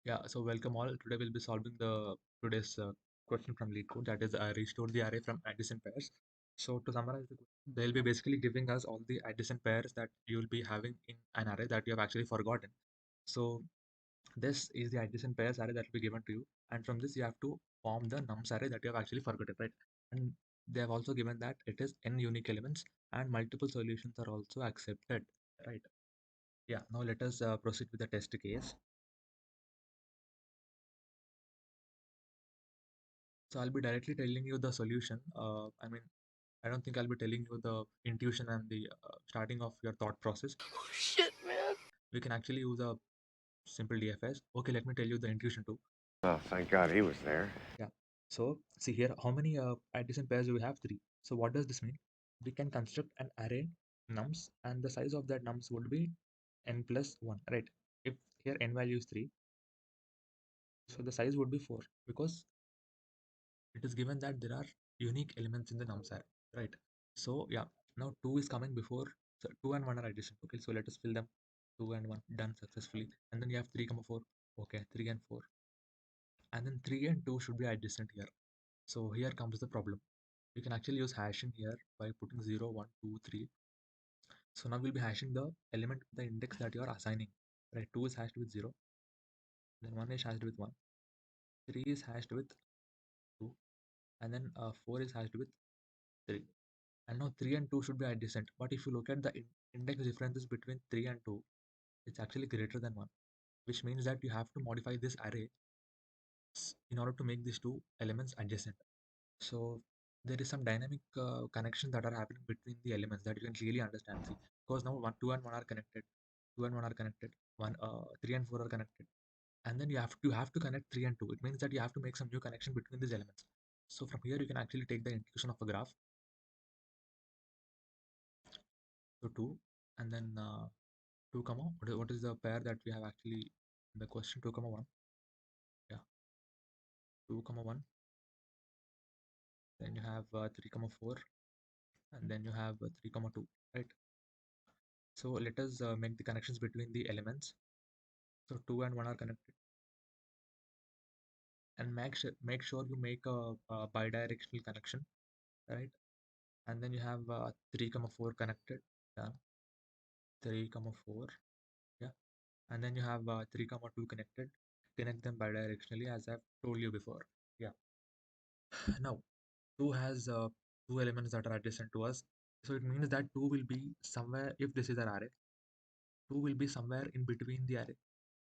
Yeah, so welcome all. Today we'll be solving the today's question from Leetcode, that is restore the array from adjacent pairs. So to summarize the question, they'll be basically giving us all the adjacent pairs that you'll be having in an array that you have actually forgotten. So this is the adjacent pairs array that will be given to you, and from this you have to form the nums array that you have actually forgotten, right? And they have also given that it is n unique elements and multiple solutions are also accepted, right? Yeah, now let us proceed with the test case. So I'll be directly telling you the solution. I don't think I'll be telling you the intuition and the starting of your thought process. Shit, man. We can actually use a simple DFS. Okay, let me tell you the intuition too. Oh, thank God he was there. Yeah. So see here, how many adjacent pairs do we have? Three. So what does this mean? We can construct an array nums, and the size of that nums would be n plus one, right? If here n value is three, so the size would be four because it is given that there are unique elements in the nums array, right? So yeah, now 2 is coming before, so 2 and 1 are adjacent. Okay, so let us fill them. 2 and 1 done successfully, and then you have 3 comma 4. Okay, 3 and 4, and then 3 and 2 should be adjacent here. So here comes the problem. You can actually use hashing here by putting 0 1 2 3. So now we'll be hashing the element, the index that you are assigning, right? 2 is hashed with 0, then 1 is hashed with 1, 3 is hashed with 2, and then 4 is hashed with 3. And now 3 and 2 should be adjacent. But if you look at the index differences between 3 and 2, it's actually greater than 1, which means that you have to modify this array in order to make these two elements adjacent. So there is some dynamic connections that are happening between the elements that you can clearly understand. See, because now 1, 2 and 1 are connected, 2 and 1 are connected, 3 and 4 are connected, and then you have to connect 3 and 2. It means that you have to make some new connection between these elements. So from here you can actually take the intuition of a graph. So 2, and then 2 comma, what is the pair that we have actually in the question? 2 comma 1. Yeah, 2 comma 1, then you have 3 comma 4, and then you have 3 comma 2, right? So let us make the connections between the elements. So 2 and 1 are connected, and make sure you make a bidirectional connection, right? And then you have 3 comma 4 connected. Yeah, 3 comma 4. Yeah, and then you have 3 comma 2 connected. Connect them bidirectionally as I've told you before. Yeah. Now 2 has two elements that are adjacent to us. So it means that 2 will be somewhere, if this is an array, 2 will be somewhere in between the array.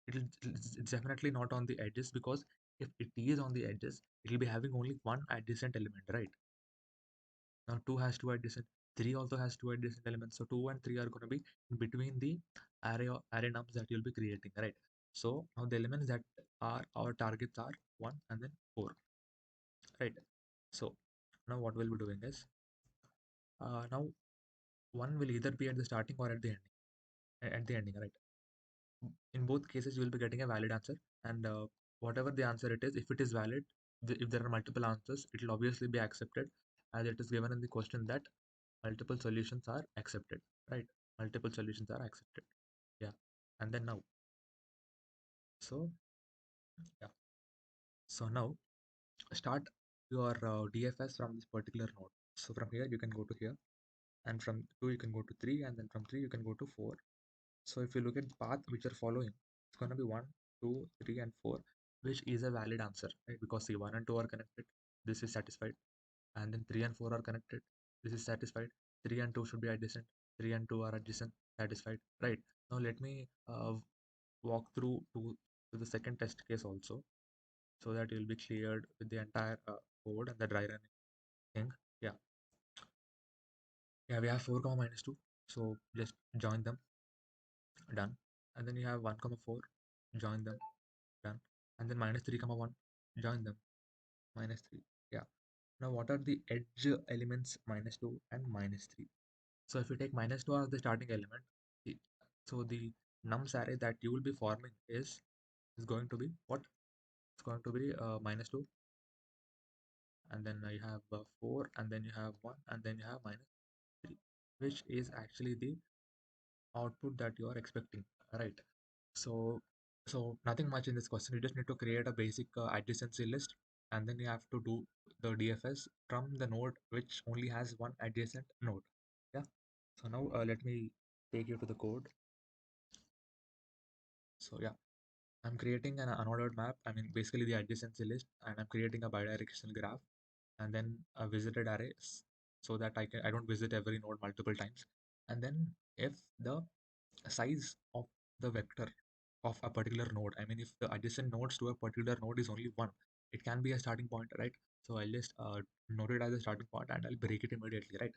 It's definitely not on the edges, because if it is on the edges, it will be having only one adjacent element, right? Now 2 has two adjacent, 3 also has two adjacent elements. So 2 and 3 are going to be in between the array nums that you'll be creating, right? So now the elements that are our targets are 1 and then 4, right? So now what we'll be doing is, now 1 will either be at the starting or at the ending, right? In both cases you will be getting a valid answer, and whatever the answer it is, if it is valid, if there are multiple answers, it will obviously be accepted, as it is given in the question that multiple solutions are accepted, right? Multiple solutions are accepted. Yeah. And then now, so yeah, so now start your DFS from this particular node. So from here you can go to here, and from 2 you can go to 3, and then from 3 you can go to 4. So if you look at the path which are following, it's going to be 1, 2, 3, and 4, which is a valid answer, right? Because see, 1 and 2 are connected, this is satisfied, and then 3 and 4 are connected, this is satisfied. 3 and 2 should be adjacent, 3 and 2 are adjacent, satisfied, right? Now let me walk through to the second test case also, so that you'll be cleared with the entire code and the dry running thing. Yeah, yeah, we have 4 comma minus 2, so just join them, done. And then you have 1 comma 4, join them, done. And then minus 3 comma 1, join them, minus 3. Yeah. Now what are the edge elements? Minus 2 and minus 3. So if you take minus 2 as the starting element, so the nums array that you will be forming is going to be what? It's going to be minus 2, and then you have 4, and then you have 1, and then you have minus 3, which is actually the output that you are expecting, right? So So nothing much in this question. You just need to create a basic adjacency list, and then you have to do the DFS from the node which only has one adjacent node. Yeah. So now let me take you to the code. So yeah, I'm creating an unordered map. I mean, basically the adjacency list, and I'm creating a bidirectional graph, and then a visited arrays so that I don't visit every node multiple times. And then if the size of the vector of a particular node, I mean, if the adjacent nodes to a particular node is only one, it can be a starting point, right? So I'll just note it as a starting point and I'll break it immediately, right?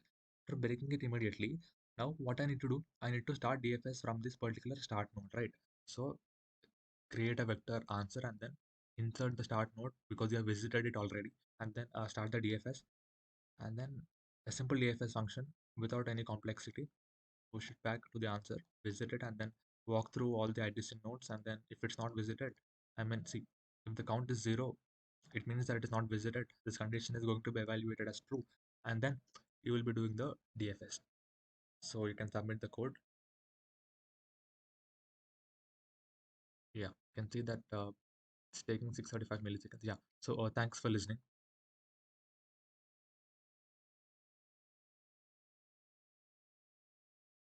After breaking it immediately, now what I need to do, I need to start DFS from this particular start node, right? So create a vector answer and then insert the start node because you have visited it already, and then start the DFS, and then a simple DFS function without any complexity, push it back to the answer, visit it, and then walk through all the adjacent nodes. And then if it's not visited, I mean, see, if the count is 0, it means that it is not visited. This condition is going to be evaluated as true, and then you will be doing the DFS. So you can submit the code. Yeah, you can see that it's taking 635 milliseconds. Yeah. So thanks for listening.